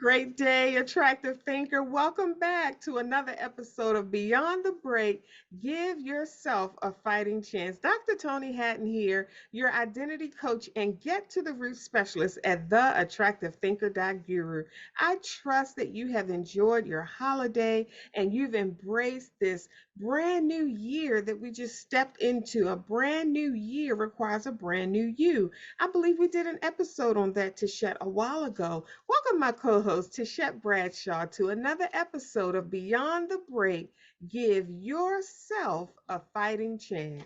Great day, attractive thinker. Welcome back to another episode of Beyond the Break. Give yourself a fighting chance. Dr. Toni Hatton here, your identity coach and get to the root specialist at theattractivethinker.guru. I trust that you have enjoyed your holiday and you've embraced this brand new year that we just stepped into. A brand new year requires a brand new you. I believe we did an episode on that, Tichet, a while ago. Welcome, my co host, Tichet Bradshaw, to another episode of Beyond the Break. Give yourself a fighting chance.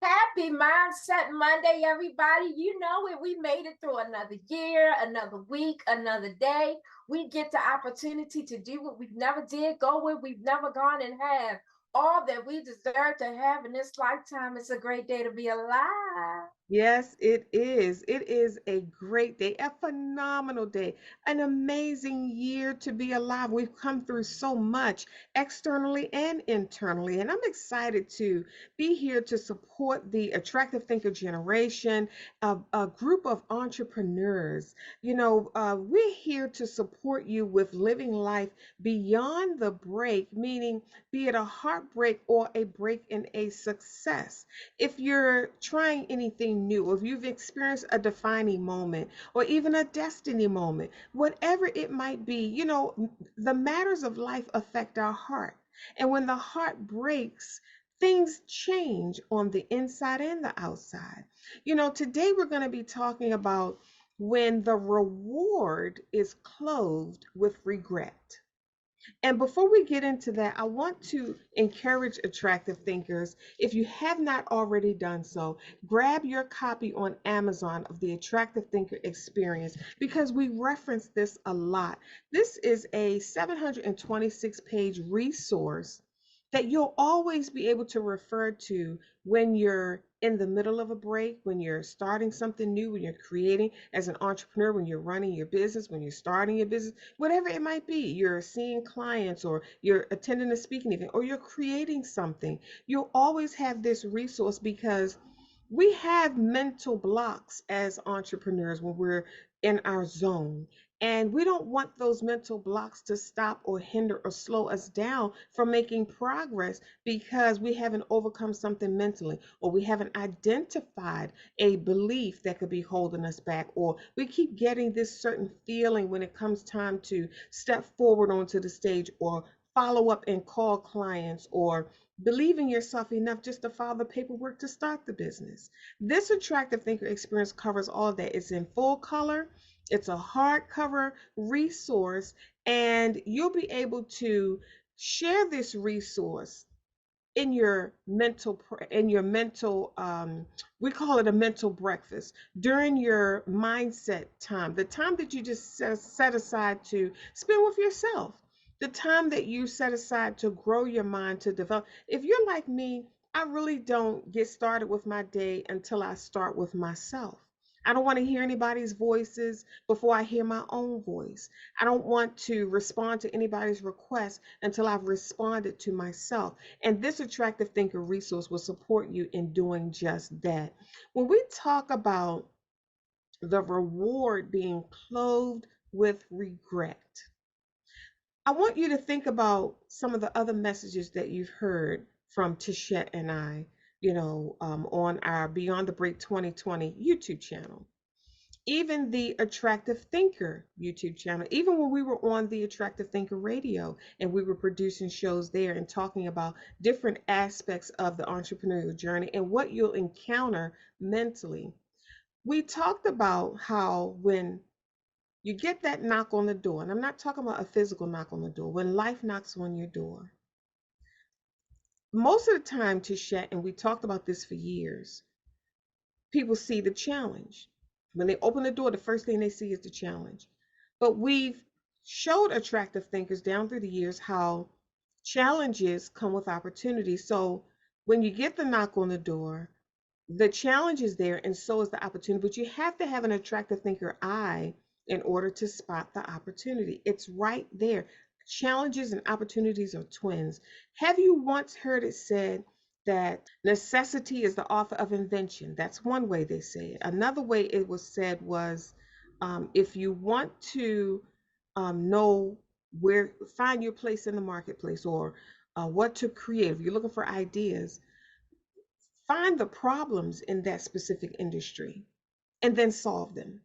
Happy Mindset Monday, everybody. You know it. We made it through another year, another week, another day. We get the opportunity to do what we've never did, go where we've never gone, and have all that we deserve to have in this lifetime. It's a great day to be alive. Yes, it is. It is a great day, a phenomenal day, an amazing year to be alive. We've come through so much externally and internally, and I'm excited to be here to support the Attractive Thinker generation, a group of entrepreneurs. We're here to support you with living life beyond the break, meaning be it a heartbreak or a break in a success. If you're trying anything new, or if you've experienced a defining moment or even a destiny moment, whatever it might be, the matters of life affect our heart. And when the heart breaks, things change on the inside and the outside. Today we're going to be talking about when the reward is clothed with regret. And before we get into that, I want to encourage attractive thinkers. If you have not already done so, grab your copy on Amazon of the Attractive Thinker Experience because we reference this a lot. This is a 726-page resource that you'll always be able to refer to when you're in the middle of a break, when you're starting something new, when you're creating as an entrepreneur, when you're running your business, when you're starting your business, whatever it might be. You're seeing clients or you're attending a speaking event or you're creating something. You'll always have this resource because we have mental blocks as entrepreneurs when we're in our zone. And we don't want those mental blocks to stop or hinder or slow us down from making progress because we haven't overcome something mentally, or we haven't identified a belief that could be holding us back, or we keep getting this certain feeling when it comes time to step forward onto the stage or follow up and call clients or believe in yourself enough just to file the paperwork to start the business. This Attractive Thinker Experience covers all of that. It's in full color. It's a hardcover resource, and you'll be able to share this resource in your mental we call it a mental breakfast during your mindset time, the time that you just set aside to spend with yourself, the time that you set aside to grow your mind, to develop. If you're like me, I really don't get started with my day until I start with myself. I don't want to hear anybody's voices before I hear my own voice. I don't want to respond to anybody's request until I've responded to myself. And this Attractive Thinker resource will support you in doing just that. When we talk about the reward being clothed with regret, I want you to think about some of the other messages that you've heard from Tichette and I, on our Beyond the Break 2020 YouTube channel, even the Attractive Thinker YouTube channel, even when we were on the Attractive Thinker radio and we were producing shows there and talking about different aspects of the entrepreneurial journey and what you'll encounter mentally. We talked about how when you get that knock on the door, and I'm not talking about a physical knock on the door, when life knocks on your door, most of the time, Tichette, and we talked about this for years, people see the challenge. When they open the door, the first thing they see is the challenge. But we've showed attractive thinkers down through the years how challenges come with opportunity. So when you get the knock on the door, the challenge is there and so is the opportunity. But you have to have an attractive thinker eye in order to spot the opportunity. It's right there. Challenges and opportunities are twins. Have you once heard it said that necessity is the author of invention? That's one way they say it. Another way it was said was if you want to know where, find your place in the marketplace, or what to create. If you're looking for ideas, find the problems in that specific industry and then solve them.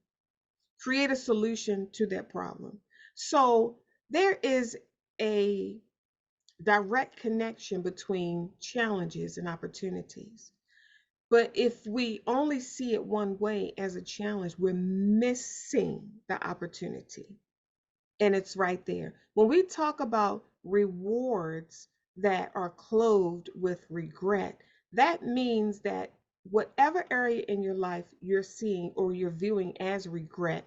Create a solution to that problem. So there is a direct connection between challenges and opportunities. But if we only see it one way as a challenge, we're missing the opportunity. And it's right there. When we talk about rewards that are clothed with regret, that means that whatever area in your life you're seeing or you're viewing as regret,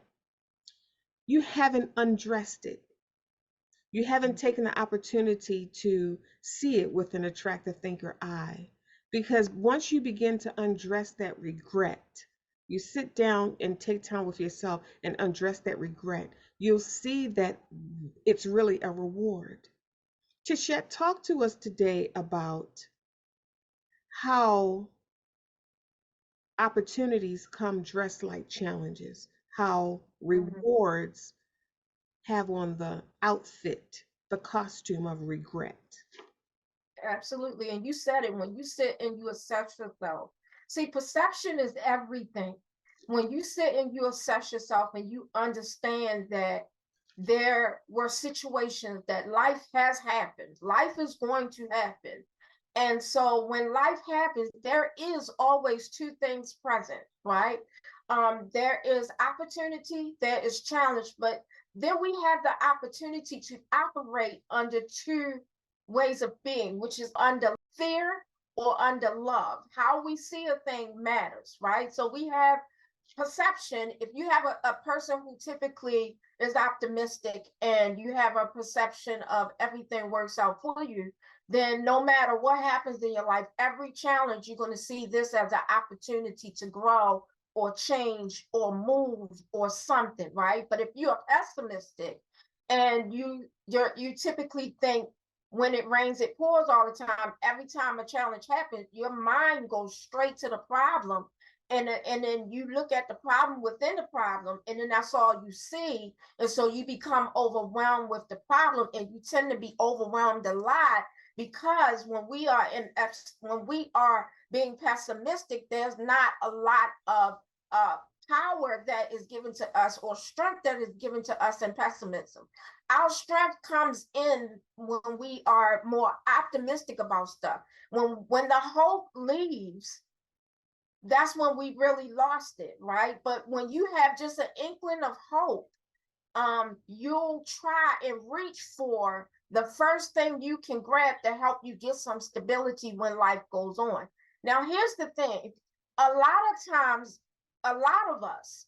you haven't undressed it. You haven't taken the opportunity to see it with an attractive thinker eye. Because once you begin to undress that regret, you sit down and take time with yourself and undress that regret, you'll see that it's really a reward. Tichet, talk to us today about how opportunities come dressed like challenges, how Mhm. rewards have on the outfit the costume of regret. Absolutely. And you said it, when you sit and you assess yourself. See, perception is everything. When you sit and you assess yourself and you understand that there were situations that life has happened, life is going to happen. And so when life happens, there is always two things present, right? There is opportunity, there is challenge, but then we have the opportunity to operate under two ways of being, which is under fear or under love. How we see a thing matters, right? So we have perception. If you have a person who typically is optimistic and you have a perception of everything works out for you, then no matter what happens in your life, every challenge, you're going to see this as an opportunity to grow or change or move or something, right? But if you're pessimistic and you typically think when it rains, it pours all the time. Every time a challenge happens, your mind goes straight to the problem. And then you look at the problem within the problem, and then that's all you see. And so you become overwhelmed with the problem, and you tend to be overwhelmed a lot because when we are being pessimistic, there's not a lot of uh, power that is given to us or strength that is given to us in pessimism. Our strength comes in when we are more optimistic about stuff. When the hope leaves, that's when we really lost it, right? But when you have just an inkling of hope, you'll try and reach for the first thing you can grab to help you get some stability when life goes on. Now, here's the thing: a lot of times, a lot of us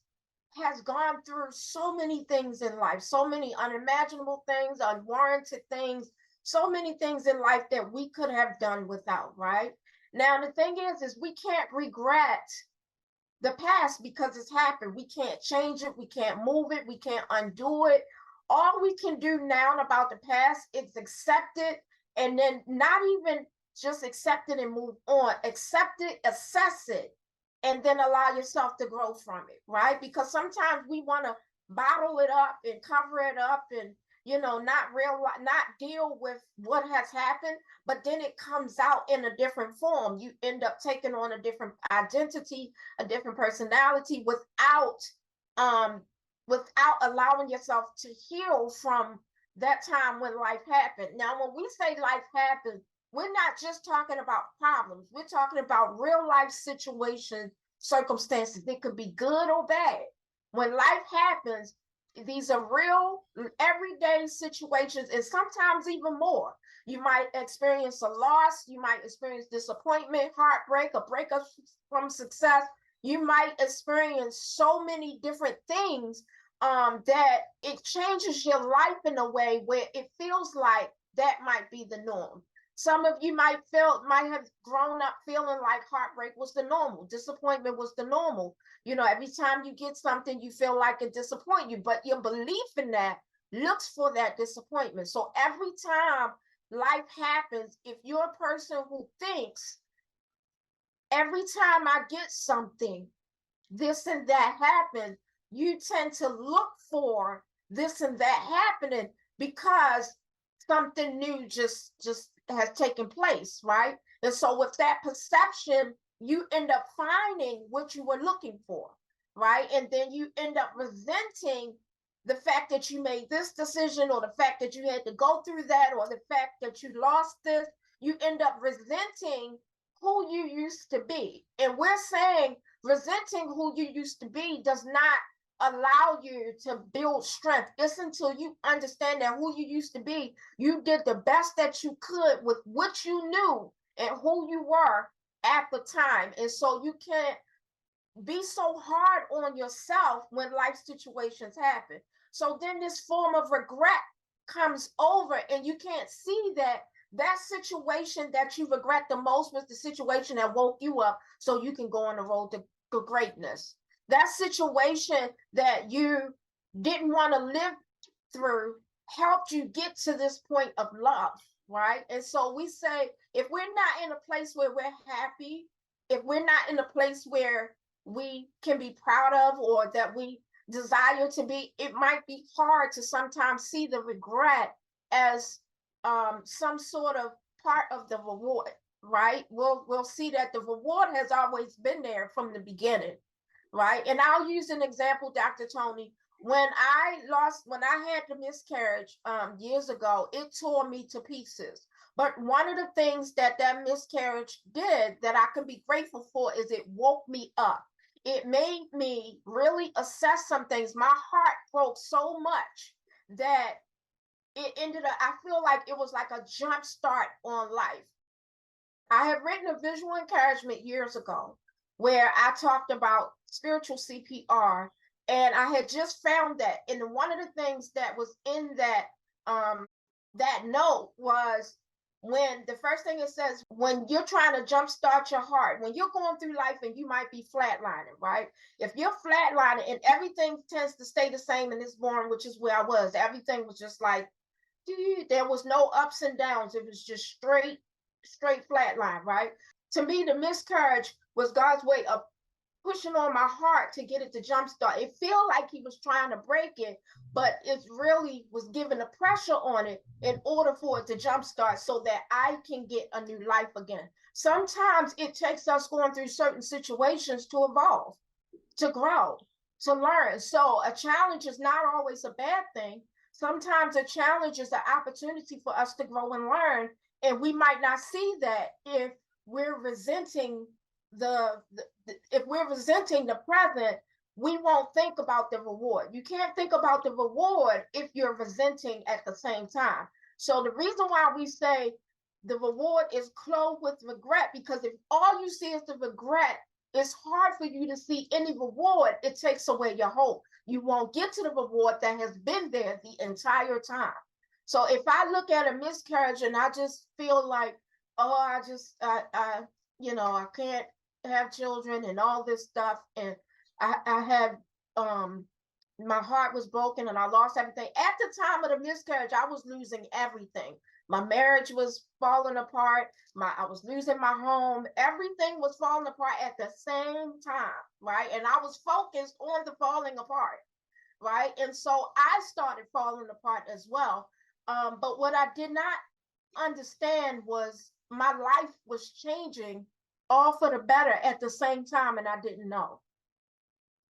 has gone through so many things in life, so many unimaginable things, unwarranted things, so many things in life that we could have done without, right? Now, the thing is we can't regret the past because it's happened. We can't change it. We can't move it. We can't undo it. All we can do now about the past is accept it, and then not even just accept it and move on. Accept it, assess it, and then allow yourself to grow from it, right? Because sometimes we want to bottle it up and cover it up and not deal with what has happened, but then it comes out in a different form. You end up taking on a different identity, a different personality um without allowing yourself to heal from that time when life happened. Now, when we say life happened, we're not just talking about problems. We're talking about real life situations, circumstances. It could be good or bad. When life happens, these are real everyday situations, and sometimes even more. You might experience a loss, you might experience disappointment, heartbreak, a breakup from success. You might experience so many different things that it changes your life in a way where it feels like that might be the norm. Some of you might have grown up feeling like heartbreak was the normal, disappointment was the normal. Every time you get something, you feel like it disappoint you, but your belief in that looks for that disappointment. So every time life happens, if you're a person who thinks every time I get something, this and that happens, you tend to look for this and that happening because something new just has taken place, right? And so with that perception, you end up finding what you were looking for, right? And then you end up resenting the fact that you made this decision, or the fact that you had to go through that, or the fact that you lost this. You end up resenting who you used to be. And we're saying resenting who you used to be does not allow you to build strength. It's until you understand that who you used to be, you did the best that you could with what you knew and who you were at the time. And so you can't be so hard on yourself when life situations happen. So then this form of regret comes over, and you can't see that that situation that you regret the most was the situation that woke you up so you can go on the road to greatness. That situation that you didn't want to live through helped you get to this point of love, right? And so we say, if we're not in a place where we're happy, if we're not in a place where we can be proud of, or that we desire to be, it might be hard to sometimes see the regret as some sort of part of the reward, right? We'll see that the reward has always been there from the beginning, right? And I'll use an example, Dr. Toni. When I had the miscarriage years ago, it tore me to pieces. But one of the things that that miscarriage did that I can be grateful for is it woke me up. It made me really assess some things. My heart broke so much that it ended up, I feel like it was like a jump start on life. I had written a visual encouragement years ago where I talked about spiritual CPR, and I had just found that. And one of the things that was in that note was, when the first thing it says, when you're trying to jumpstart your heart, when you're going through life and you might be flatlining, right? If you're flatlining and everything tends to stay the same in this born, which is where I was, everything was just like, there was no ups and downs. It was just straight flat line, right? To me, the miscarriage was God's way of pushing on my heart to get it to jumpstart. It felt like he was trying to break it, but it really was giving the pressure on it in order for it to jumpstart so that I can get a new life again. Sometimes it takes us going through certain situations to evolve, to grow, to learn. So a challenge is not always a bad thing. Sometimes a challenge is an opportunity for us to grow and learn. And we might not see that if we're resenting if we're resenting the present, we won't think about the reward. You can't think about the reward if you're resenting at the same time. So the reason why we say the reward is clothed with regret, because if all you see is the regret, it's hard for you to see any reward. It takes away your hope. You won't get to the reward that has been there the entire time. So if I look at a miscarriage and I just feel like, oh, I can't have children and all this stuff, and I had my heart was broken and I lost everything. At the time of the miscarriage, I was losing everything. My marriage was falling apart. I was losing my home. Everything was falling apart at the same time, right? And I was focused on the falling apart, right? And so I started falling apart as well. But what I did not understand was my life was changing all for the better at the same time, and I didn't know.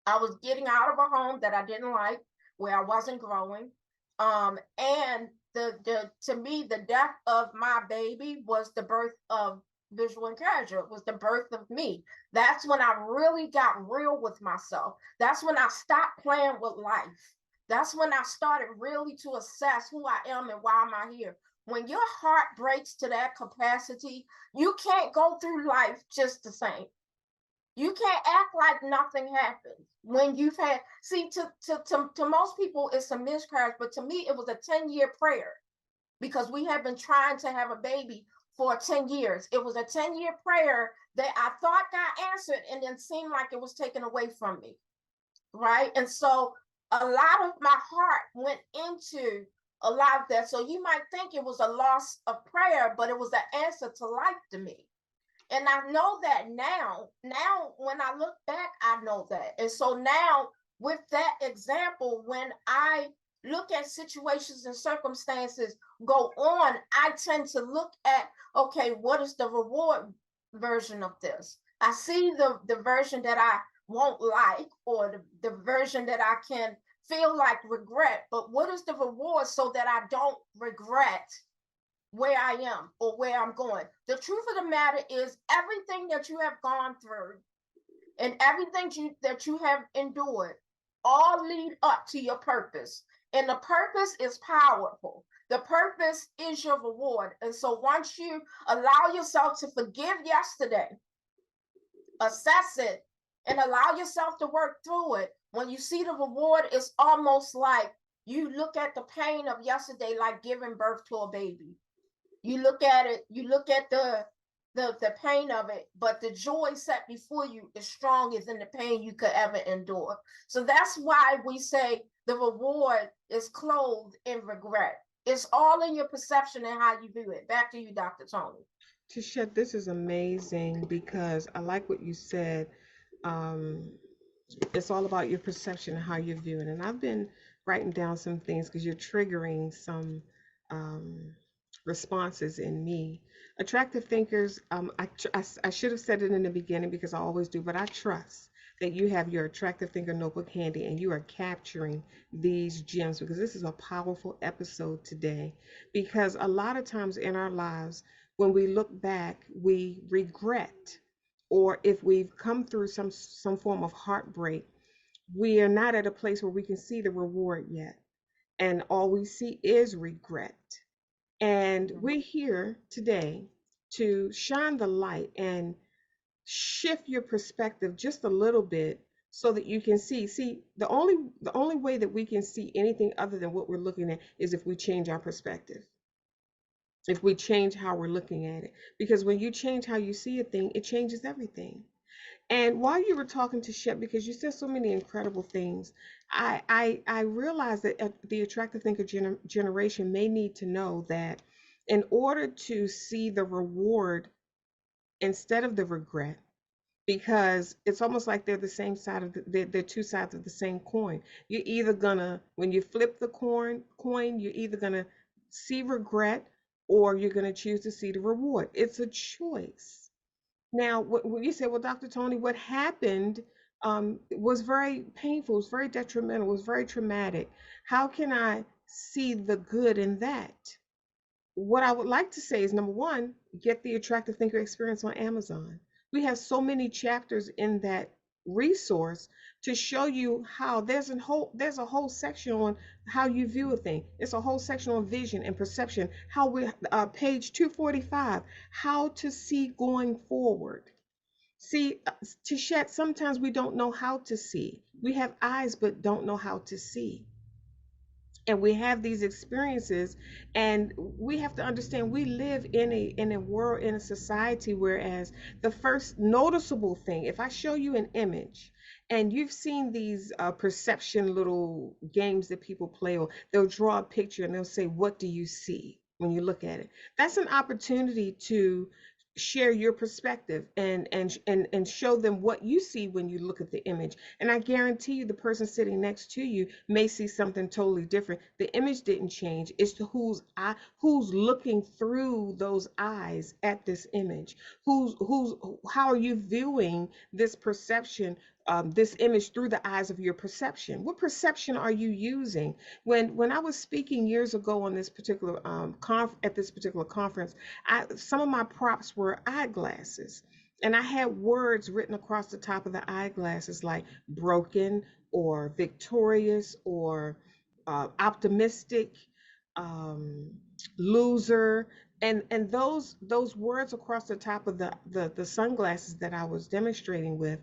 I was getting out of a home that I didn't like, where I wasn't growing. And the to me, the death of my baby was the birth of visual encourager. It was the birth of me. That's when I really got real with myself. That's when I stopped playing with life. That's when I started really to assess who I am and why am I here. When your heart breaks to that capacity, you can't go through life just the same. You can't act like nothing happened when you've had, see, to most people, it's a miscarriage, but to me, it was a 10-year prayer, because we had been trying to have a baby for 10 years. It was a 10-year prayer that I thought got answered and then seemed like it was taken away from me, right? And so a lot of my heart went into a lot of that. So you might think it was a loss of prayer, but it was an answer to life to me. And I know that now. Now, when I look back, I know that. And so now, with that example, when I look at situations and circumstances go on, I tend to look at, okay, what is the reward version of this? I see the version that I won't like, or the version that I can feel like regret, but what is the reward so that I don't regret where I am or where I'm going? The truth of the matter is, everything that you have gone through and everything that you have endured all lead up to your purpose. And the purpose is powerful. The purpose is your reward. And so once you allow yourself to forgive yesterday, assess it, and allow yourself to work through it, when you see the reward, it's almost like you look at the pain of yesterday like giving birth to a baby. You look at it, you look at the pain of it, but the joy set before you is stronger than the pain you could ever endure. So that's why we say the reward is clothed in regret. It's all in your perception and how you view it. Back to you, Dr. Toni. Tisha, this is amazing because I like what you said. Um, it's all about your perception and how you're viewing. And I've been writing down some things because you're triggering some um, responses in me. Attractive thinkers, I should have said it in the beginning because I always do, but I trust that you have your attractive thinker notebook handy and you are capturing these gems because this is a powerful episode today. Because a lot of times in our lives, when we look back, we regret, or if we've come through some form of heartbreak, we are not at a place where we can see the reward yet, and all we see is regret. And we're here today to shine the light and shift your perspective just a little bit so that you can see the only way that we can see anything other than what we're looking at is if we change our perspective, if we change how we're looking at it, because when you change how you see a thing, it changes everything. And while you were talking to Shep, because you said so many incredible things, I realized that the attractive thinker generation may need to know that in order to see the reward instead of the regret, because it's almost like they're the same side of they're two sides of the same coin. You're either gonna, when you flip the coin, you're either gonna see regret or you're gonna choose to see the reward. It's a choice. Now, what you say, well, Dr. Toni, what happened was very painful, was very detrimental, was very traumatic. How can I see the good in that? What I would like to say is, number one, get the Attractive Thinker Experience on Amazon. We have so many chapters in that resource to show you how there's a whole section on how you view a thing. It's a whole section on vision and perception. How we page 245, how to see going forward. See, Tichette, sometimes we don't know how to see. We have eyes but don't know how to see, and we have these experiences, and we have to understand we live in a world, in a society, whereas the first noticeable thing, if I show you an image, and you've seen these perception little games that people play, or they'll draw a picture and they'll say, what do you see when you look at it? That's an opportunity to share your perspective and show them what you see when you look at the image. And I guarantee you the person sitting next to you may see something totally different. The image didn't change. It's to who's looking through those eyes at this image. Who's how are you viewing this perception, this image through the eyes of your perception? What perception are you using? When I was speaking years ago on this particular at this particular conference, some of my props were eyeglasses. And I had words written across the top of the eyeglasses like broken or victorious or optimistic, um, loser. And those words across the top of the sunglasses that I was demonstrating with,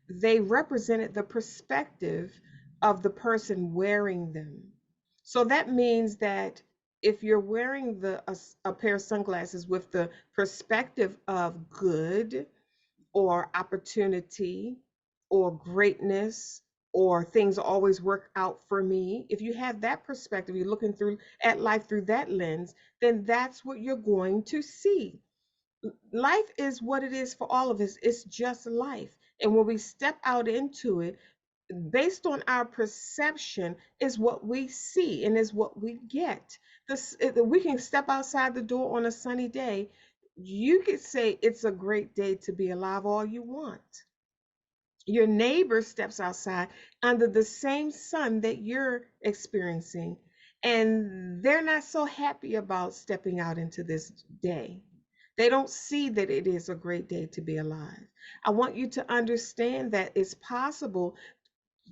they represented the perspective of the person wearing them. So that means that if you're wearing a pair of sunglasses with the perspective of good or opportunity or greatness or things always work out for me, if you have that perspective, you're looking through at life through that lens, then that's what you're going to see. Life is what it is for all of us. It's just life. And when we step out into it, based on our perception is what we see and is what we get. We can step outside the door on a sunny day. You could say it's a great day to be alive all you want. Your neighbor steps outside under the same sun that you're experiencing, and they're not so happy about stepping out into this day. They don't see that it is a great day to be alive. I want you to understand that it's possible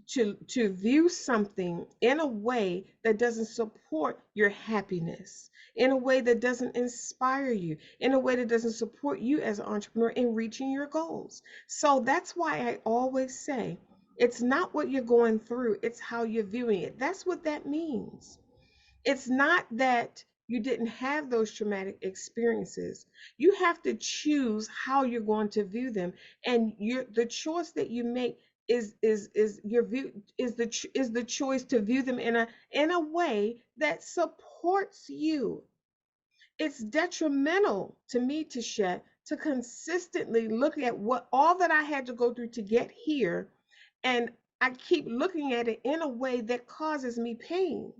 to view something in a way that doesn't support your happiness, in a way that doesn't inspire you, in a way that doesn't support you as an entrepreneur in reaching your goals. So that's why I always say it's not what you're going through, it's how you're viewing it. That's what that means. It's not that you didn't have those traumatic experiences. You have to choose how you're going to view them, and the choice that you make is your view is the choice to view them in a way that supports you. It's detrimental to me, Tichet, to consistently look at what all that I had to go through to get here, and I keep looking at it in a way that causes me pain.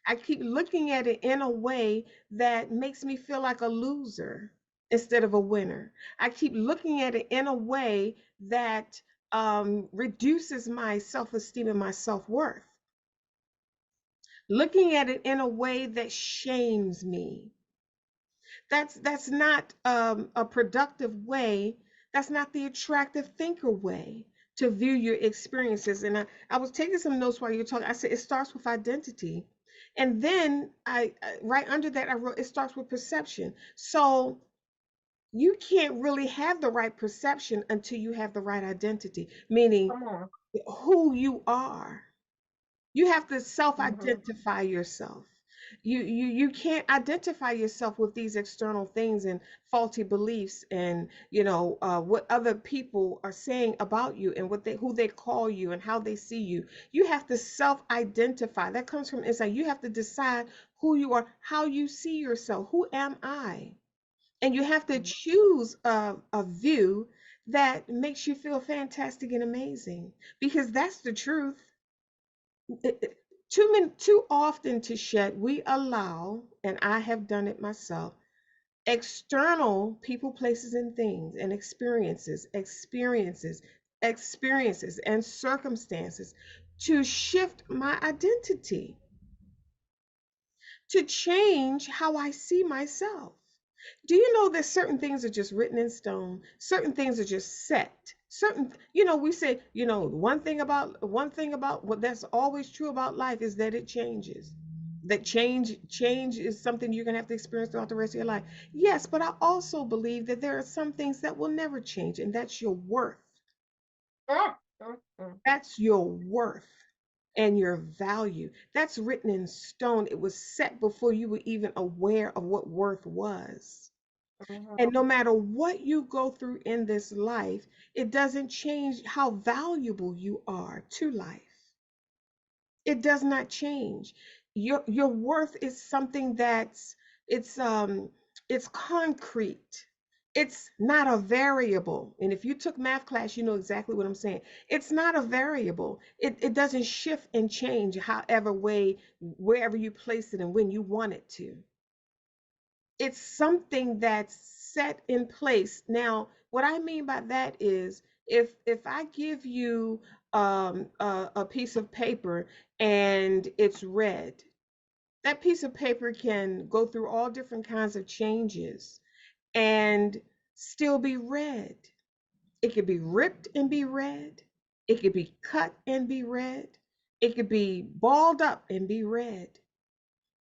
I keep looking at it in a way that makes me feel like a loser instead of a winner. I keep looking at it in a way that reduces my self esteem and my self worth. Looking at it in a way that shames me. That's not a productive way. That's not the attractive thinker way to view your experiences. And I was taking some notes while you were talking. I said it starts with identity. And then right under that, I wrote it starts with perception. So you can't really have the right perception until you have the right identity, meaning Come on. who you are. You have to Mm-hmm. self-identify yourself. You can't identify yourself with these external things and faulty beliefs and what other people are saying about you and what they who they call you and how they see you. You have to self-identify. That comes from inside. You have to decide who you are, how you see yourself. Who am I? And you have to choose a view that makes you feel fantastic and amazing, because that's the truth. Too often, to shed, we allow, and I have done it myself, external people, places, and things, and experiences, and circumstances to shift my identity, to change how I see myself. Do you know that certain things are just written in stone? Certain things are just set. We say, one thing about what that's always true about life is that it changes. That change is something you're gonna have to experience throughout the rest of your life. Yes, but I also believe that there are some things that will never change, and that's your worth. Mm-hmm. That's your worth and your value. That's written in stone. It was set before you were even aware of what worth was. And no matter what you go through in this life, it doesn't change how valuable you are to life. It does not change. Your worth is something it's um it's concrete. It's not a variable. And if you took math class, you know exactly what I'm saying. It's not a variable. It doesn't shift and change however way, wherever you place it and when you want it to. It's something that's set in place. Now, what I mean by that is if I give you a piece of paper and it's red, that piece of paper can go through all different kinds of changes and still be red. It could be ripped and be red. It could be cut and be red. It could be balled up and be red,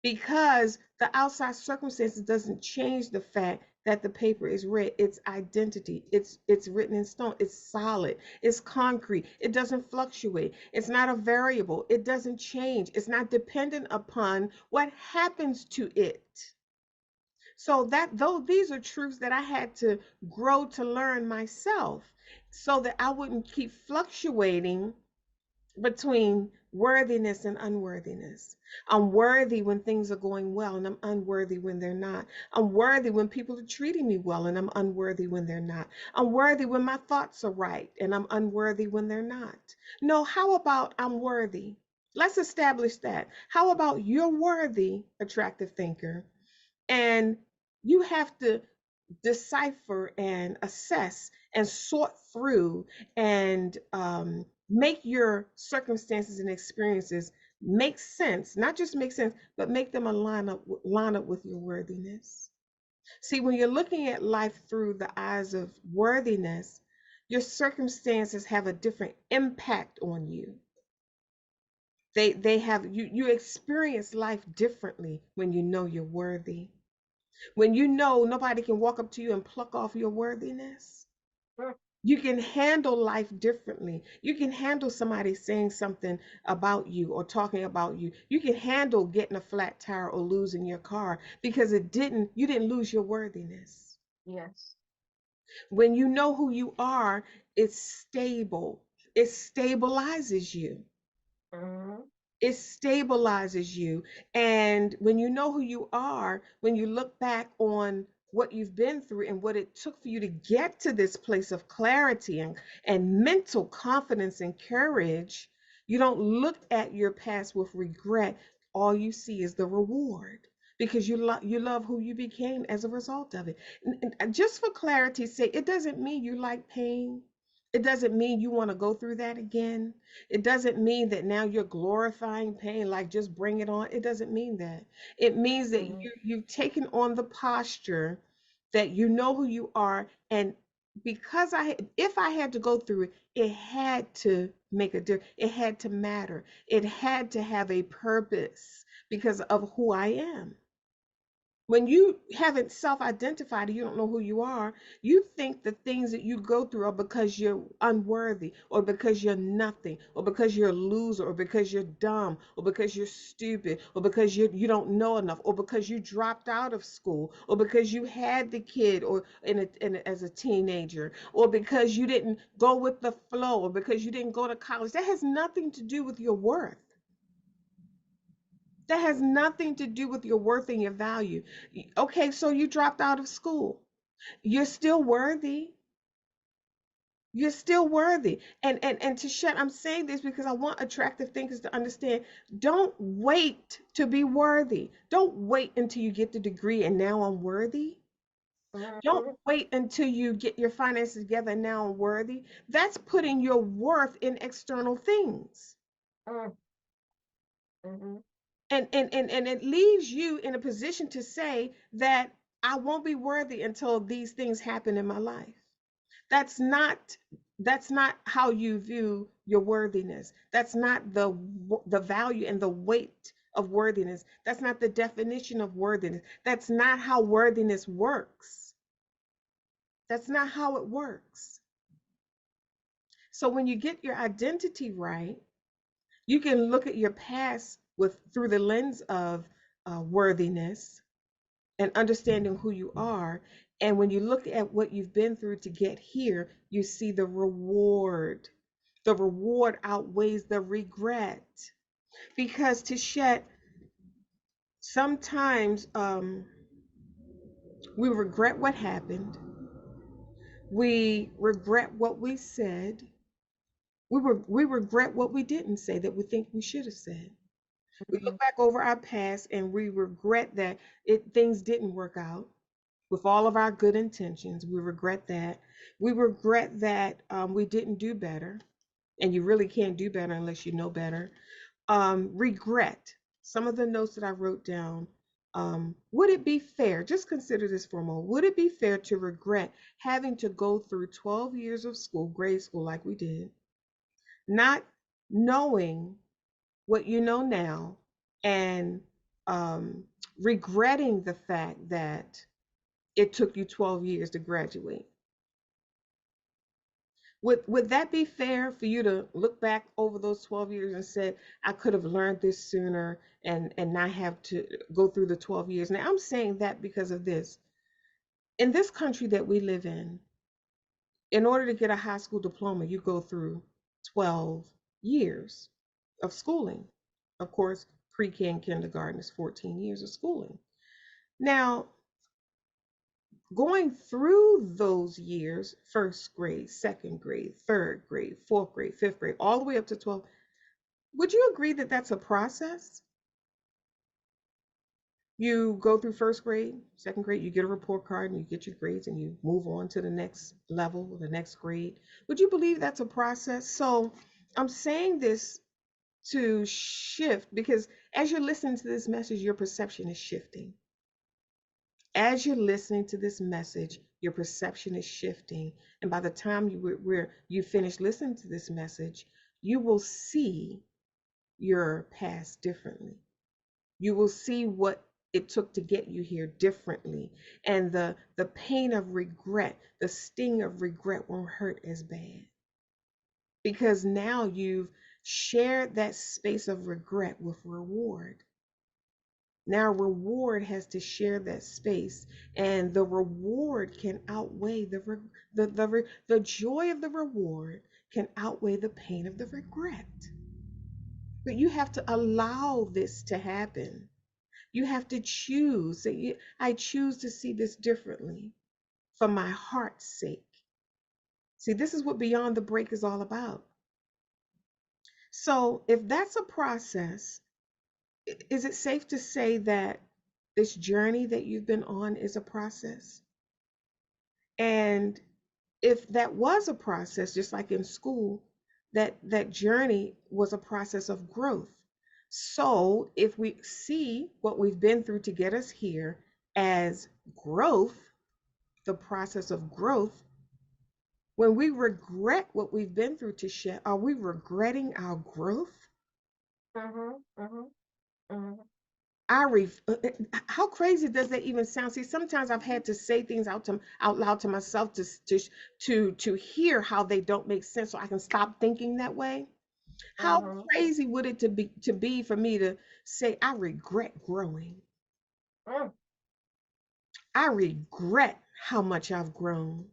because the outside circumstances doesn't change the fact that the paper is red. It's identity. It's written in stone. It's solid. It's concrete. It doesn't fluctuate. It's not a variable. It doesn't change. It's not dependent upon what happens to it. So that though these are truths that I had to grow to learn myself, so that I wouldn't keep fluctuating between worthiness and unworthiness. I'm worthy when things are going well, and I'm unworthy when they're not. I'm worthy when people are treating me well, and I'm unworthy when they're not. I'm worthy when my thoughts are right, and I'm unworthy when they're not. No, how about I'm worthy? Let's establish that. How about you're worthy, attractive thinker, and you have to decipher and assess and sort through and make your circumstances and experiences make sense, not just make sense, but make them line up with your worthiness. See, when you're looking at life through the eyes of worthiness, your circumstances have a different impact on you. They have you experience life differently when you know you're worthy. When you know nobody can walk up to you and pluck off your worthiness, Mm. you can handle life differently. You can handle somebody saying something about you or talking about you. You can handle getting a flat tire or losing your car because you didn't lose your worthiness. Yes. When you know who you are, it's stable. It stabilizes you. Mm-hmm. It stabilizes you. And when you know who you are, when you look back on what you've been through and what it took for you to get to this place of clarity and mental confidence and courage, you don't look at your past with regret. All you see is the reward because you love who you became as a result of it. And just for clarity's sake, it doesn't mean you like pain. It doesn't mean you want to go through that again. It doesn't mean that now you're glorifying pain, like just bring it on. It doesn't mean that. It means that Mm-hmm. you've taken on the posture that you know who you are. And because if I had to go through it, it had to make a difference. It had to matter. It had to have a purpose because of who I am. When you haven't self-identified and you don't know who you are, you think the things that you go through are because you're unworthy or because you're nothing or because you're a loser or because you're dumb or because you're stupid or because you don't know enough or because you dropped out of school or because you had the kid or as a teenager or because you didn't go with the flow or because you didn't go to college. That has nothing to do with your worth. That has nothing to do with your worth and your value. Okay, so you dropped out of school. You're still worthy. You're still worthy. And to shut, I'm saying this because I want attractive thinkers to understand. Don't wait to be worthy. Don't wait until you get the degree and now I'm worthy. Don't Mm-hmm. wait until you get your finances together and now I'm worthy. That's putting your worth in external things. Mm-hmm. And it leaves you in a position to say that I won't be worthy until these things happen in my life. That's not that's not how you view your worthiness. That's not the value and the weight of worthiness. That's not the definition of worthiness. That's not how worthiness works. That's not how it works. So when you get your identity right, you can look at your past with through the lens of worthiness and understanding who you are. And when you look at what you've been through to get here, you see the reward. The reward outweighs the regret. Because Tishet, sometimes we regret what happened, we regret what we said, we regret what we didn't say that we think we should have said. We Mm-hmm. look back over our past and we regret that things didn't work out with all of our good intentions. We regret that. We regret that we didn't do better. And you really can't do better unless you know better. Regret. Some of the notes that I wrote down. Would it be fair? Just consider this for a moment. Would it be fair to regret having to go through 12 years of school, grade school, like we did, not knowing what you know now, and um, regretting the fact that it took you 12 years to graduate? Would that be fair for you to look back over those 12 years and say, I could have learned this sooner and not have to go through the 12 years? Now, I'm saying that because of this. In this country that we live in order to get a high school diploma, you go through 12. years of schooling. Of course, pre-K and kindergarten is 14 years of schooling. Now, going through those years, first grade, second grade, third grade, fourth grade, fifth grade, all the way up to 12, would you agree that that's a process? You go through first grade, second grade, you get a report card and you get your grades and you move on to the next level, the next grade. Would you believe that's a process? So I'm saying this to shift because as you're listening to this message, your perception is shifting. As you're listening to this message, your perception is shifting. And by the time you finish listening to this message, you will see your past differently. You will see what it took to get you here differently. And the pain of regret, the sting of regret won't hurt as bad. Because now you've shared that space of regret with reward. Now reward has to share that space, and the reward can outweigh the joy of the reward can outweigh the pain of the regret. But you have to allow this to happen. You have to choose. I choose to see this differently for my heart's sake. See, this is what Beyond the Break is all about. So, if that's a process, is it safe to say that this journey that you've been on is a process? And if that was a process, just like in school, that journey was a process of growth. So if we see what we've been through to get us here as growth, the process of growth, when we regret what we've been through to share, are we regretting our growth? Mhm. Mhm. Mhm. I ref- how crazy does that even sound? See, sometimes I've had to say things out loud to myself to hear how they don't make sense, so I can stop thinking that way. How Mhm. crazy would it to be for me to say I regret growing? Mm. I regret how much I've grown.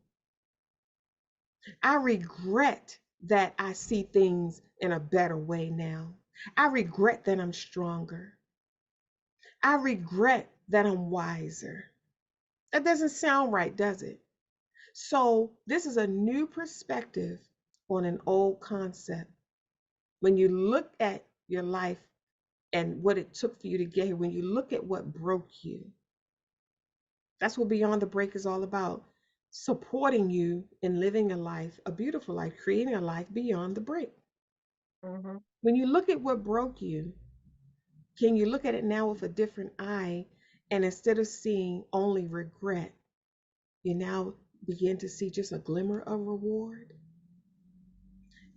I regret that I see things in a better way now. I regret that I'm stronger. I regret that I'm wiser. That doesn't sound right, does it? So, this is a new perspective on an old concept. When you look at your life and what it took for you to get here, when you look at what broke you, that's what Beyond the Break is all about. Supporting you in living a life, a beautiful life, creating a life beyond the break. Mhm. When you look at what broke you, can you look at it now with a different eye? And instead of seeing only regret, you now begin to see just a glimmer of reward.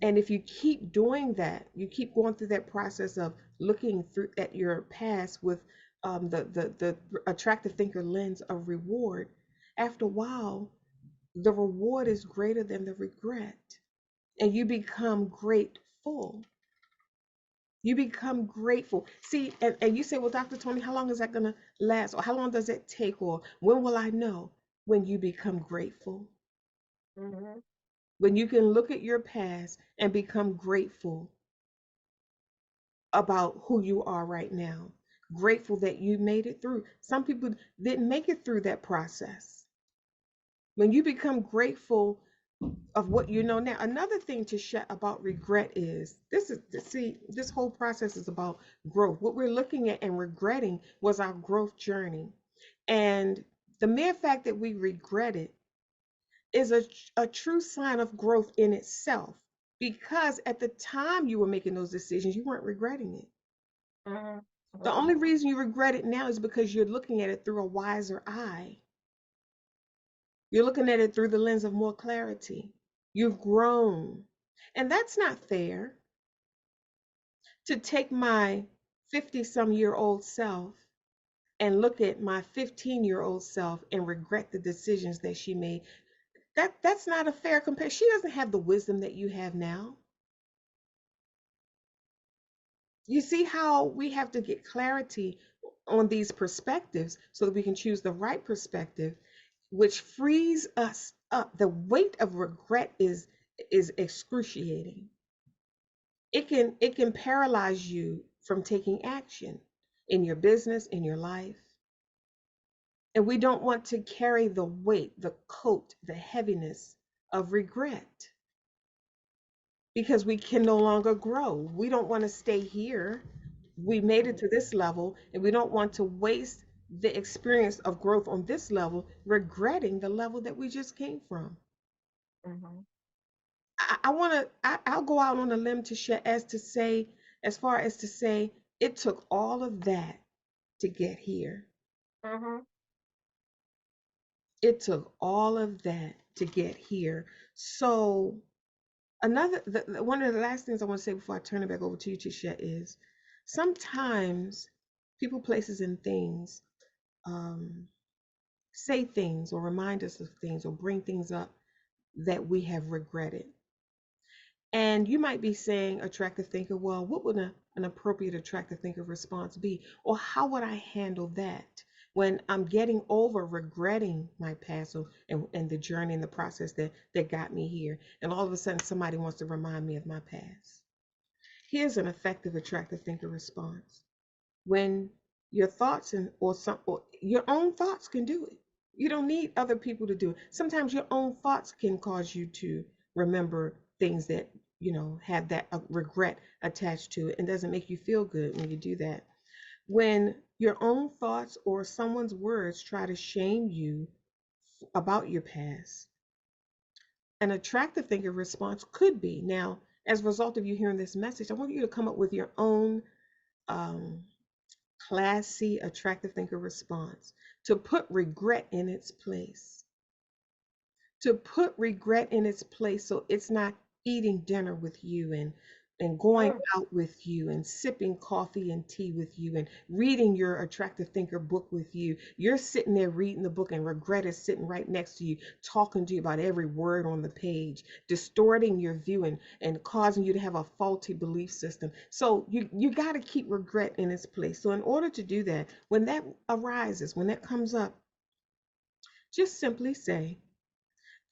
And if you keep doing that, you keep going through that process of looking through at your past with the attractive thinker lens of reward. After a while, the reward is greater than the regret, and you become grateful. You become grateful. See, and you say, well, Dr. Toni, how long is that going to last? Or how long does it take? Or when will I know? When you become grateful. Mhm. When you can look at your past and become grateful about who you are right now. Grateful that you made it through. Some people didn't make it through that process. When you become grateful of what you know now, another thing to share about regret is this whole process is about growth. What we're looking at and regretting was our growth journey. And the mere fact that we regret it is a true sign of growth in itself because at the time you were making those decisions, you weren't regretting it. Mhm. The Mhm. only reason you regret it now is because you're looking at it through a wiser eye. You're looking at it through the lens of more clarity. You've grown. And that's not fair to take my 50 some year old self and look at my 15-year-old self and regret the decisions that she made. That's not a fair comparison. She doesn't have the wisdom that you have now. You see how we have to get clarity on these perspectives so that we can choose the right perspective, which frees us up. The weight of regret is excruciating. It can paralyze you from taking action in your business, in your life. And we don't want to carry the weight, the coat, the heaviness of regret because we can no longer grow. We don't want to stay here. We made it to this level, and we don't want to waste the experience of growth on this level, regretting the level that we just came from. Mm-hmm. I want to. I'll go out on a limb to share as to say, as far as to say, it took all of that to get here. Mm-hmm. It took all of that to get here. So one of the last things I want to say before I turn it back over to you, Tisha, is sometimes people, places, and things um, say things or remind us of things or bring things up that we have regretted. And you might be saying, attractive thinker, well, what would an appropriate attractive thinker response be? Or how would I handle that when I'm getting over regretting my past and the journey and the process that got me here? And all of a sudden, somebody wants to remind me of my past. Here's an effective attractive thinker response. When your thoughts or your own thoughts can do it. You don't need other people to do it. Sometimes your own thoughts can cause you to remember things that have that regret attached to it, and doesn't make you feel good when you do that. When your own thoughts or someone's words try to shame you about your past, an attractive thinker response could be, now, as a result of you hearing this message, I want you to come up with your own um, classy, attractive thinker response to put regret in its place. To put regret in its place so it's not eating dinner with you and going Mm. out with you and sipping coffee and tea with you and reading your attractive thinker book with you. You're sitting there reading the book and regret is sitting right next to you, talking to you about every word on the page, distorting your view and causing you to have a faulty belief system. So you got to keep regret in its place. So in order to do that, when that arises, when that comes up, just simply say,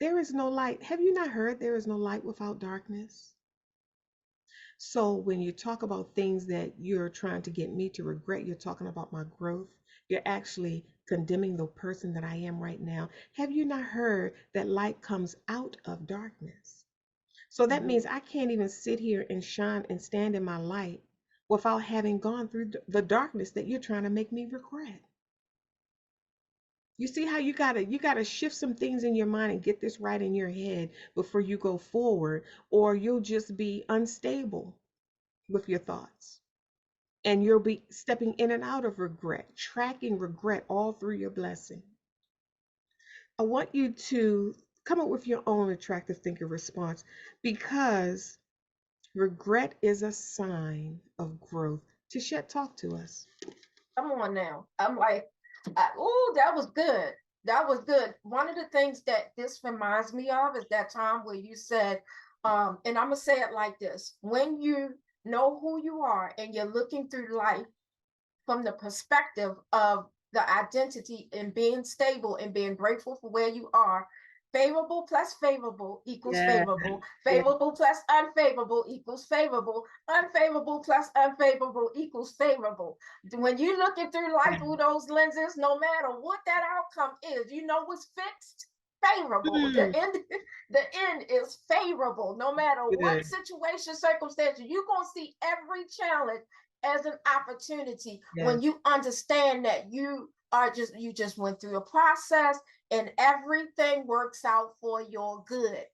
there is no light. Have you not heard there is no light without darkness? So when you talk about things that you're trying to get me to regret, you're talking about my growth. You're actually condemning the person that I am right now. Have you not heard that light comes out of darkness? So that Mm-hmm. means I can't even sit here and shine and stand in my light without having gone through the darkness that you're trying to make me regret. You see how you gotta shift some things in your mind and get this right in your head before you go forward, or you'll just be unstable with your thoughts. And you'll be stepping in and out of regret, tracking regret all through your blessing. I want you to come up with your own attractive thinker response, because regret is a sign of growth. Tishet, talk to us. Come on now. I'm like, oh, that was good. That was good. One of the things that this reminds me of is that time where you said, and I'm gonna say it like this: when you know who you are and you're looking through life from the perspective of the identity and being stable and being grateful for where you are. Favorable plus favorable equals Yeah, favorable. yeah. Favorable plus unfavorable equals favorable. Unfavorable plus unfavorable equals favorable. When you're looking through life through those lenses, no matter what that outcome is, you know what's fixed? Favorable. Mm, The end is favorable. No matter what good. situation, circumstance, you're gonna see every challenge as an opportunity Yes. when you understand that you just went through a process and everything works out for your good.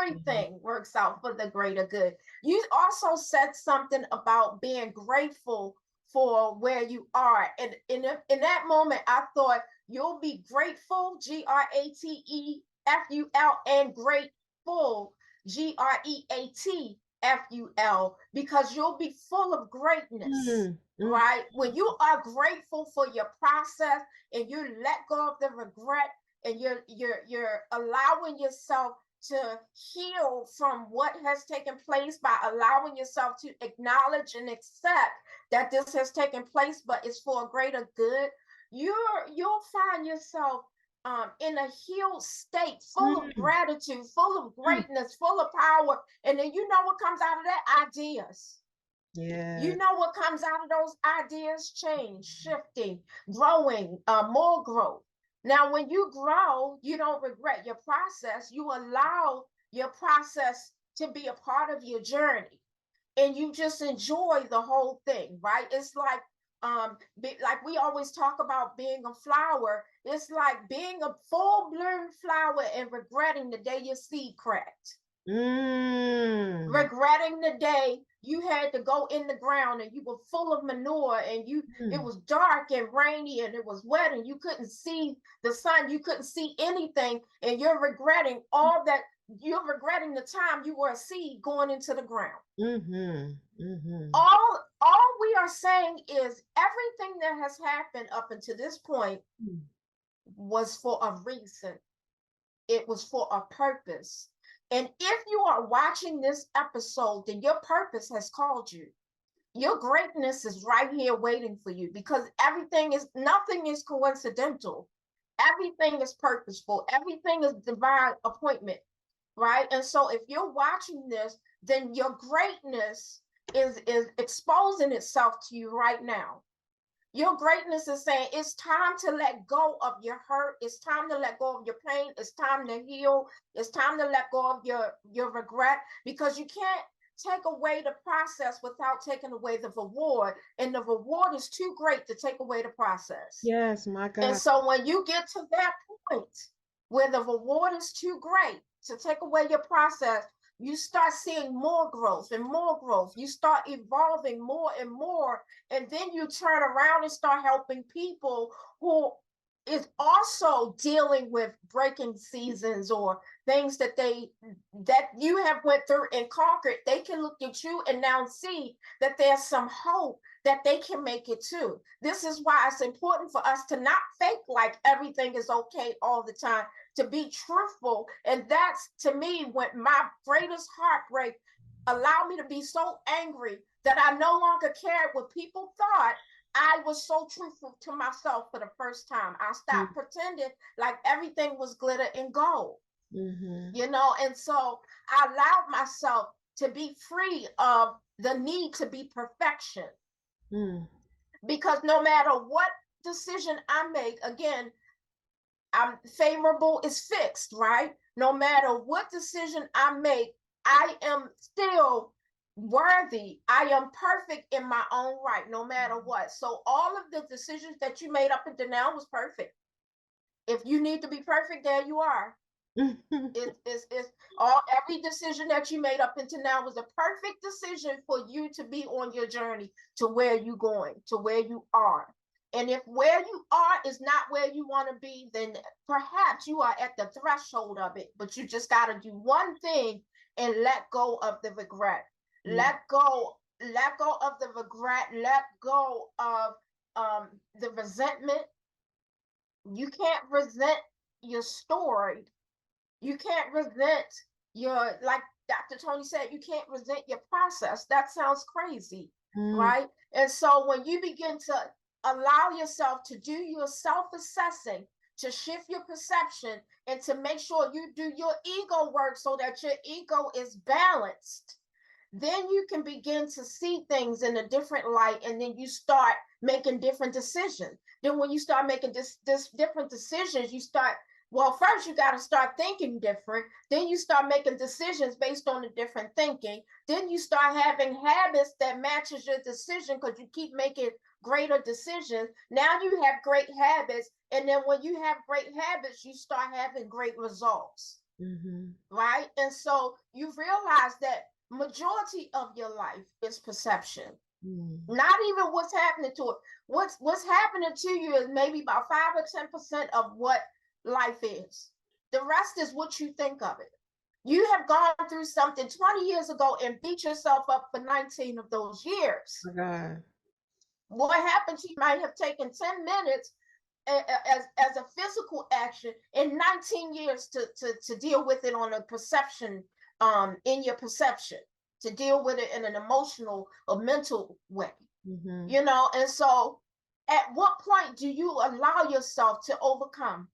Mhm. Everything works out for the greater good. You also said something about being grateful for where you are, and in that moment I thought you'll be grateful, GRATEFUL, and grateful, GREATFUL, because you'll be full of greatness, Mm, mm, right? When you are grateful for your process and you let go of the regret and you're allowing yourself to heal from what has taken place by allowing yourself to acknowledge and accept that this has taken place, but it's for a greater good. You'll find yourself in a healed state, full of Mm, gratitude, full of mm. greatness, full of power. And then you know what comes out of that? Ideas. You Yeah. know what comes out of those ideas? Change, shifting, growing, more growth. Now, when you grow, you don't regret your process. You allow your process to be a part of your journey, and you just enjoy the whole thing, right? It's like we always talk about being a flower. It's like being a full bloom flower and regretting the day your seed cracked, Mm, regretting the day you had to go in the ground and you were full of manure, and it mm, was dark and rainy and it was wet and you couldn't see the sun, you couldn't see anything, and you're regretting all that. You're regretting the time you were a seed going into the ground. mm-hmm, mm-hmm. All we are saying is everything that has happened up until this point was for a reason. It was for a purpose. And if you are watching this episode, then your purpose has called you. Your greatness is right here waiting for you, because nothing is coincidental. Everything is purposeful. Everything is divine appointment, right? And so if you're watching this, then your greatness is exposing itself to you right now. Your greatness is saying it's time to let go of your hurt. It's time to let go of your pain. It's time to heal. It's time to let go of your regret, because you can't take away the process without taking away the reward. And the reward is too great to take away the process. Yes, my And God. so when you get to that point where the reward is too great to take away your process, you start seeing more growth and more growth. You start evolving more and more. And then you turn around and start helping people who is also dealing with breaking seasons or things that you have went through and conquered. They can look at you and now see that there's some hope that they can make it too. This is why it's important for us to not fake like everything is okay all the time, to be truthful. And that's, to me, when my greatest heartbreak allowed me to be so angry that I no longer cared what people thought. I was so truthful to myself for the first time. I stopped pretending like everything was glitter and gold, Mm-hmm. and so I allowed myself to be free of the need to be perfection, Mm. because no matter what decision I make, again, I'm favorable is fixed, right? No matter what decision I make, I am still worthy. I am perfect in my own right, no matter what. So all of the decisions that you made up until now was perfect. If you need to be perfect, there you are. It's all every decision that you made up until now was a perfect decision for you to be on your journey to where you going, to where you are. And if where you are is not where you want to be, then perhaps you are at the threshold of it. But you just got to do one thing and let go of the regret. Mm. Let go of the regret. Let go of the resentment. You can't resent your story. You can't resent like Dr. Toni said, you can't resent your process. That sounds crazy, Mm. right? And so when you begin to allow yourself to do your self-assessing, to shift your perception, and to make sure you do your ego work so that your ego is balanced, then you can begin to see things in a different light, and then you start making different decisions. Then when you start making this different decisions, you start, well, first you got to start thinking different, then you start making decisions based on the different thinking, then you start having habits that matches your decision because you keep making greater decisions. Now you have great habits, and then when you have great habits, you start having great results, Mm-hmm. right? And so you realize that majority of your life is perception. Mm. Not even what's happening to it. What's happening to you is maybe about 5 or 10% of what life is. The rest is what you think of it. You have gone through something 20 years ago and beat yourself up for 19 of those years. My God. What happened to you might have taken 10 minutes as a physical action in 19 years to deal with it on a perception, in your perception, to deal with it in an emotional or mental way. Mm-hmm. And so at what point do you allow yourself to overcome?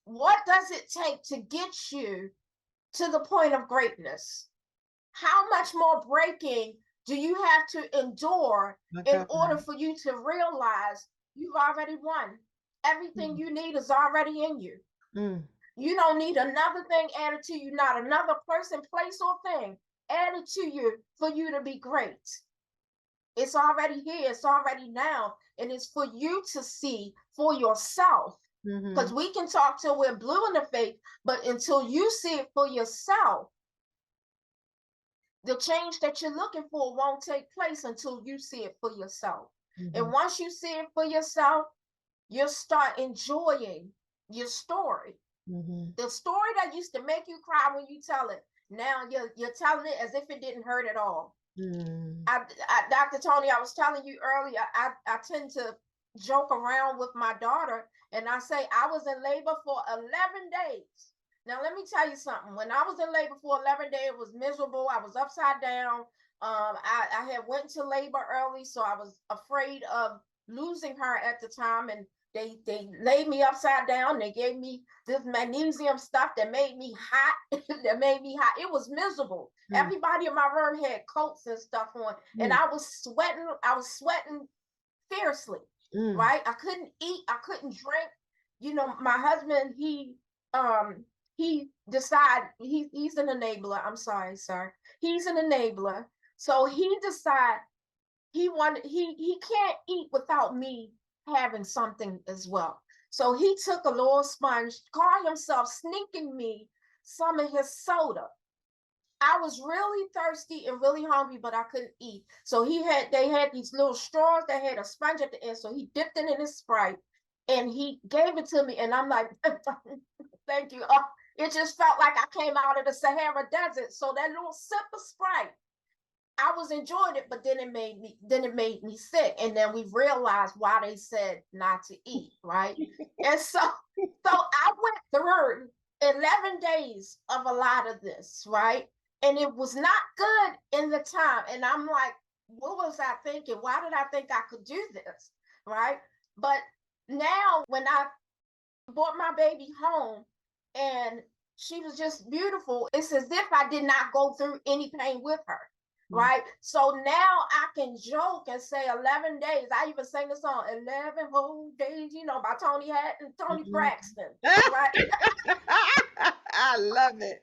What does it take to get you to the point of greatness? How much more breaking do you have to endure My in God. order for you to realize you've already won? Everything Mm, you need is already in you. mm, You don't need another thing added to you, not another person, place, or thing added to you for you to be great. It's already here, it's already now, and it's for you to see for yourself. Because mhm, we can talk till we're blue in the face, but until you see it for yourself, the change that you're looking for won't take place until you see it for yourself. And mhm, once you see it for yourself, you'll start enjoying your story. mhm, The story that used to make you cry when you tell it, now you're telling it as if it didn't hurt at all. mm, Dr. Toni, I was telling you earlier, I tend to joke around with my daughter, and I say I was in labor for 11 days. Now, let me tell you something. When I was in labor for 11 days, it was miserable. I was upside down. I had went into labor early, so I was afraid of losing her at the time, and they laid me upside down. They gave me this magnesium stuff that made me hot. That made me hot. It was miserable. mm, Everybody in my room had coats and stuff on, and mm, I was sweating. I was sweating fiercely. mm, Right? I couldn't eat. I couldn't drink. You know, my husband, um he decided he's an enabler. I'm sorry, sir. He's an enabler. So he decided he can't eat without me having something as well. So he took a little sponge, called himself sneaking me some of his soda. I was really thirsty and really hungry, but I couldn't eat. So they had these little straws that had a sponge at the end. So he dipped it in his Sprite and he gave it to me. And I'm like, thank you. It just felt like I came out of the Sahara Desert. So that little sip of Sprite, I was enjoying it, but then it made me sick. And then we realized why they said not to eat, right? And so I went through 11 days of a lot of this, right? And it was not good in the time. And I'm like, what was I thinking? Why did I think I could do this? Right? But now when I brought my baby home and she was just beautiful, it's as if I did not go through any pain with her. mm. Right. So now I can joke and say 11 days. I even sang the song 11 whole days, by Tony Hatton, Tony Mhm. Braxton. Right. I love it.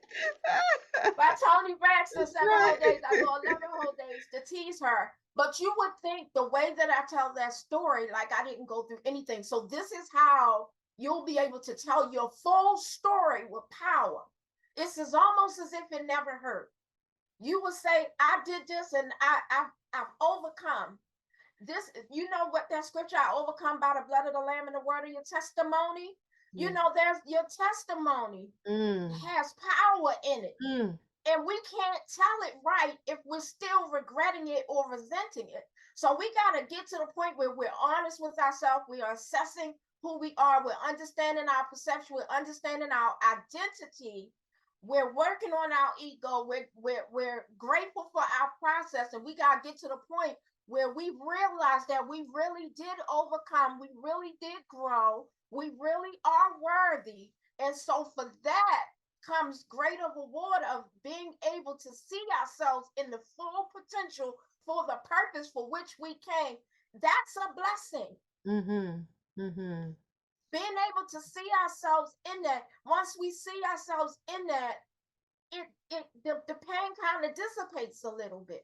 By Tony Braxton, That's 7 whole right. days. I go 11 whole days to tease her. But you would think the way that I tell that story, like I didn't go through anything. So this is how you'll be able to tell your full story with power. It's as almost as if it never hurt. You will say, I did this and I've overcome. This, you know what that scripture, I overcome by the blood of the Lamb and the word of your testimony. Yeah. There's your testimony Mm, has power in it. mm, And we can't tell it right if we're still regretting it or resenting it. So we got to get to the point where we're honest with ourselves. We are assessing who we are. We're understanding our perception. We're understanding our identity. We're working on our ego. We're grateful for our process. And we got to get to the point where we realize that we really did overcome. We really did grow. We really are worthy. And so for that, comes greater reward of being able to see ourselves in the full potential for the purpose for which we came. That's a blessing. mhm, mhm. Being able to see ourselves in that. Once we see ourselves in that, the pain kind of dissipates a little bit.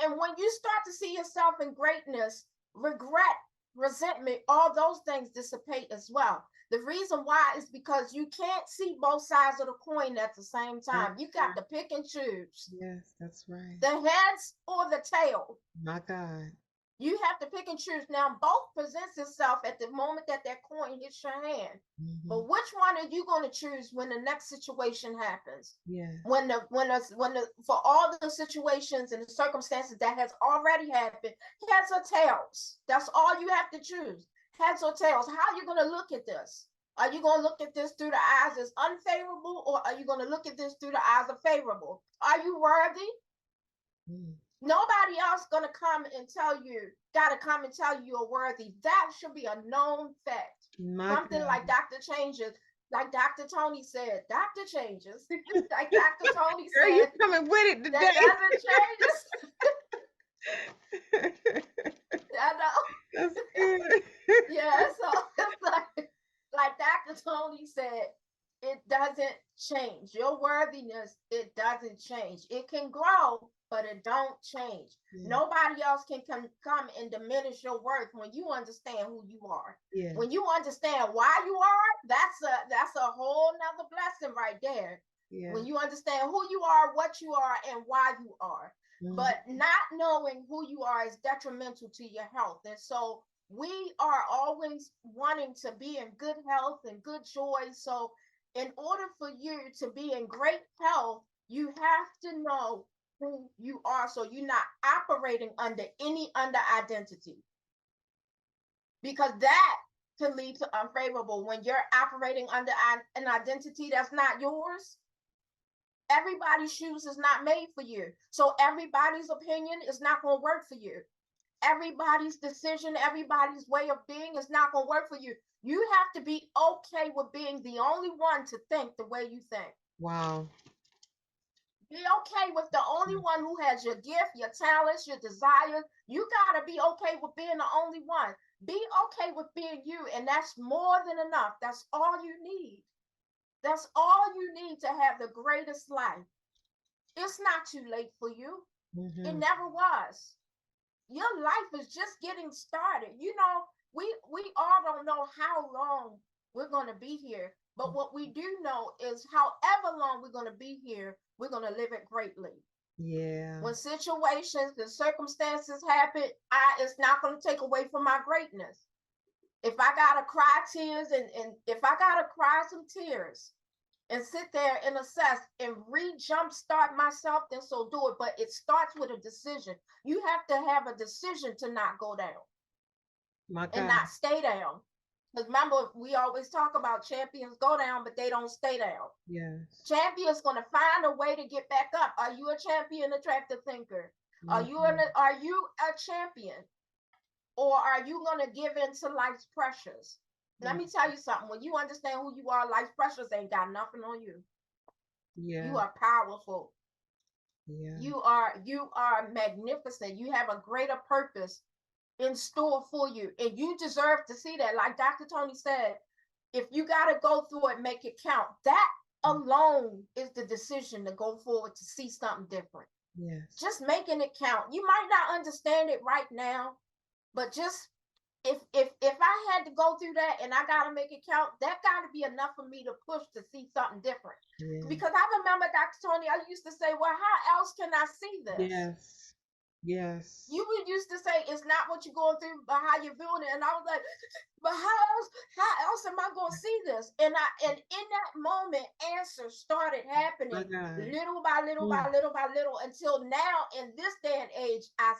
And when you start to see yourself in greatness, regret, resentment, all those things dissipate as well. The reason why is because you can't see both sides of the coin at the same That's time. You got right. to pick and choose Yes, that's right. the heads or the tail. My God. You have to pick and choose. Now, both presents itself at the moment that that coin hits your hand. Mhm. But which one are you going to choose when the next situation happens? Yes. For all the situations and the circumstances that has already happened, heads or tails. That's all you have to choose. Heads or tails. How are you going to look at this? Are you going to look at this through the eyes as unfavorable, or are you going to look at this through the eyes of favorable? Are you worthy? Mm. Nobody else gonna gotta come and tell you you're worthy. That should be a known fact. My Something God. like Dr. Changes. Like Dr. Toni said, Dr. changes. Like Dr. Toni Girl, you said, coming with it that doesn't today. change. I know. That's good. Yeah, so it's like Dr. Toni said, it doesn't change. Your worthiness, it doesn't change. It can grow, but it don't change. Yeah. Nobody else can come and diminish your worth when you understand who you are. Yeah. When you understand why you are, that's a whole nother blessing right there. Yeah. When you understand who you are, what you are, and why you are. Mhm. But not knowing who you are is detrimental to your health. And so we are always wanting to be in good health and good joy. So, in order for you to be in great health, you have to know who you are. So, you're not operating under any under identity, because that can lead to unfavorable. When you're operating under an identity that's not yours, everybody's shoes is not made for you. So, everybody's opinion is not going to work for you. Everybody's decision, everybody's way of being is not going to work for you. You have to be okay with being the only one to think the way you think. Wow. Be okay with the only one who has your gift, your talents, your desires. You got to be okay with being the only one. Be okay with being you, and that's more than enough. That's all you need. That's all you need to have the greatest life. It's not too late for you. It Mhm. never was. Your life is just getting started. We all don't know how long we're going to be here, but what we do know is however long we're going to be here, we're going to live it greatly. Yeah. When situations and circumstances happen, it's not going to take away from my greatness. If I gotta cry tears, and if I gotta cry some tears and sit there and assess and re-jumpstart myself, then so do it. But it starts with a decision. You have to have a decision to not go down My and God. not stay down. Because remember, we always talk about champions go down, but they don't stay down. Yes. Champions gonna find a way to get back up. Are you a champion attractive thinker? Mhm. Are you a champion? Or are you gonna give in to life's pressures? Let Mm. me tell you something. When you understand who you are, life's pressures ain't got nothing on you. You Yeah. are powerful. Yeah. You are magnificent. You have a greater purpose in store for you, and you deserve to see that. Like Dr. Toni said, if you got to go through it, make it count. That alone is the decision to go forward to see something different. Yes. Just making it count. You might not understand it right now, but just if I had to go through that and I gotta make it count, that gotta be enough for me to push to see something different. Yeah. Because I remember Dr. Toni, I used to say, well, how else can I see this? Yes. Yes. You would used to say it's not what you're going through, but how you're doing it. And I was like, but how else am I gonna see this? And in that moment, answers started My happening God. little by little by Mm. little by little until now in this day and age, I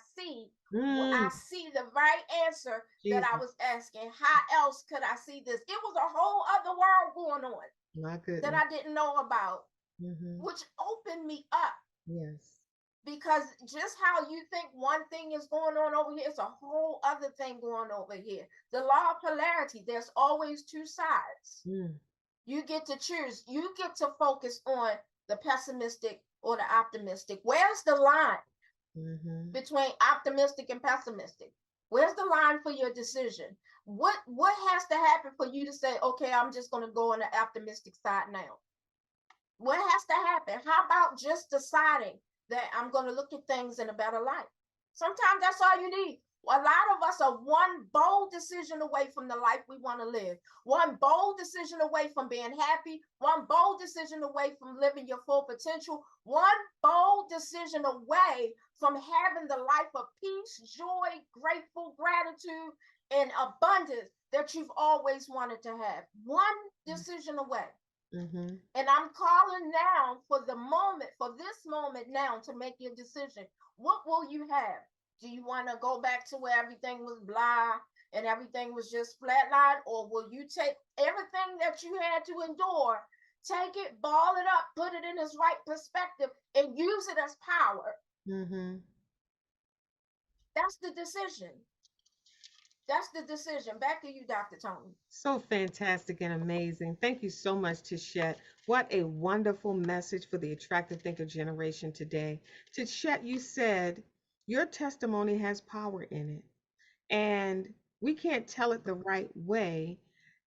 Mm. see the right answer that I Jesus. was asking. How else could I see this? It was a whole other world going on My that goodness. I didn't know about, Mhm. which opened me up. Yes. Because just how you think one thing is going on over here, it's a whole other thing going over here. The law of polarity, there's always two sides. Mm. You get to choose. You get to focus on the pessimistic or the optimistic. Where's the line Mhm. between optimistic and pessimistic? Where's the line for your decision? What has to happen for you to say, okay, I'm just going to go on the optimistic side now? What has to happen? How about just deciding that I'm going to look at things in a better light? Sometimes that's all you need. A lot of us are one bold decision away from the life we want to live, one bold decision away from being happy, one bold decision away from living your full potential, one bold decision away from having the life of peace, joy, grateful, gratitude, and abundance that you've always wanted to have. One decision away. Mhm. And I'm calling now for the moment, for this moment now, to make your decision. What will you have? Do you want to go back to where everything was blah and everything was just flatline? Or will you take everything that you had to endure, take it, ball it up, put it in its right perspective, and use it as power? Mhm. That's the decision. That's the decision. Back to you, Dr. Toni. So fantastic and amazing. Thank you so much, Tichet. What a wonderful message for the attractive thinker generation today. Tichet, you said your testimony has power in it, and we can't tell it the right way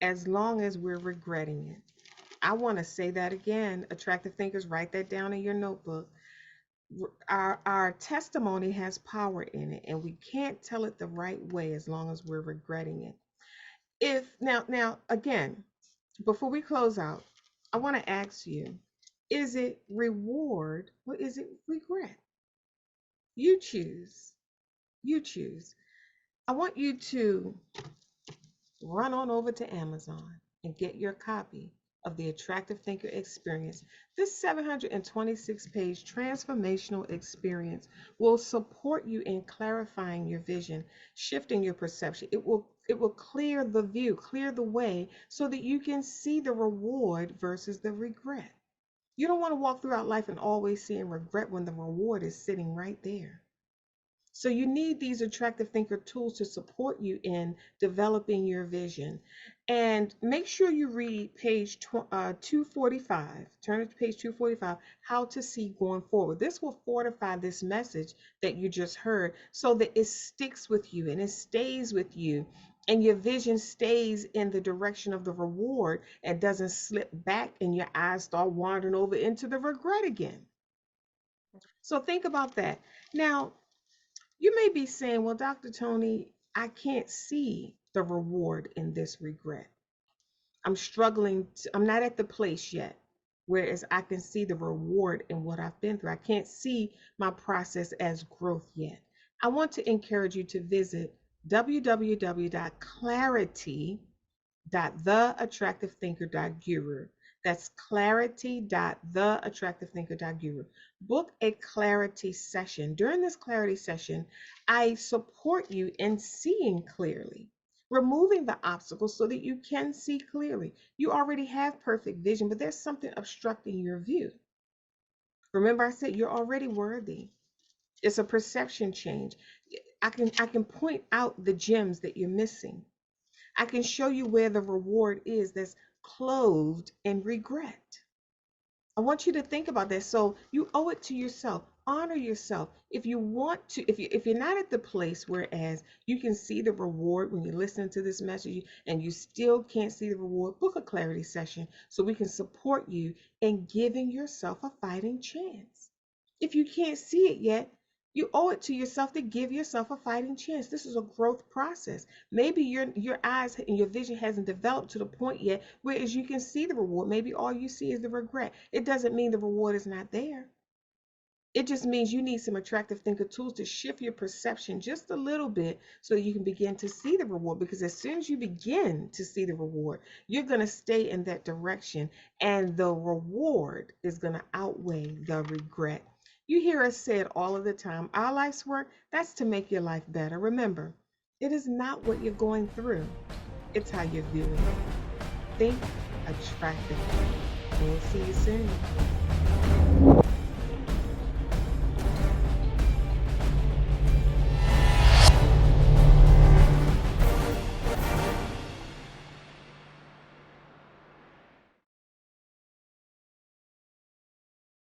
as long as we're regretting it. I want to say that again. Attractive thinkers, write that down in your notebook. Our testimony has power in it, and we can't tell it the right way as long as we're regretting it. If now again, before we close out, I want to ask you, is it reward or is it regret? You choose. You choose. I want you to run on over to Amazon and get your copy of the Attractive Thinker Experience. This 726-page transformational experience will support you in clarifying your vision, shifting your perception. It will clear the view, clear the way so that you can see the reward versus the regret. You don't want to walk throughout life and always seeing regret when the reward is sitting right there. So you need these attractive thinker tools to support you in developing your vision. And make sure you read page 245. Turn to page 245, how to see going forward. This will fortify this message that you just heard so that it sticks with you and it stays with you. And your vision stays in the direction of the reward and doesn't slip back and your eyes start wandering over into the regret again. So think about that. Now, you may be saying, well, Dr. Toni, I can't see the reward in this regret. I'm struggling. I'm not at the place yet, whereas I can see the reward in what I've been through. I can't see my process as growth yet. I want to encourage you to visit clarity.theattractivethinker.guru. That's clarity.theattractivethinker.guru. Book a clarity session. During this clarity session, I support you in seeing clearly, removing the obstacles so that you can see clearly. You already have perfect vision, but there's something obstructing your view. Remember, I said you're already worthy. It's a perception change. I can point out the gems that you're missing. I can show you where the reward is that's clothed in regret. I want you to think about that. So you owe it to yourself. Honor yourself. If you want to, if you're not at the place whereas you can see the reward when you're listening to this message and you still can't see the reward, book a clarity session so we can support you in giving yourself a fighting chance. If you can't see it yet, you owe it to yourself to give yourself a fighting chance. This is a growth process. Maybe your eyes and your vision hasn't developed to the point yet whereas you can see the reward. Maybe all you see is the regret. It doesn't mean the reward is not there. It just means you need some attractive thinker tools to shift your perception just a little bit so you can begin to see the reward. Because as soon as you begin to see the reward, you're going to stay in that direction, and the reward is going to outweigh the regret. You hear us say it all of the time. Our life's work, that's to make your life better. Remember, it is not what you're going through, it's how you're viewing it. Think attractively. We'll see you soon.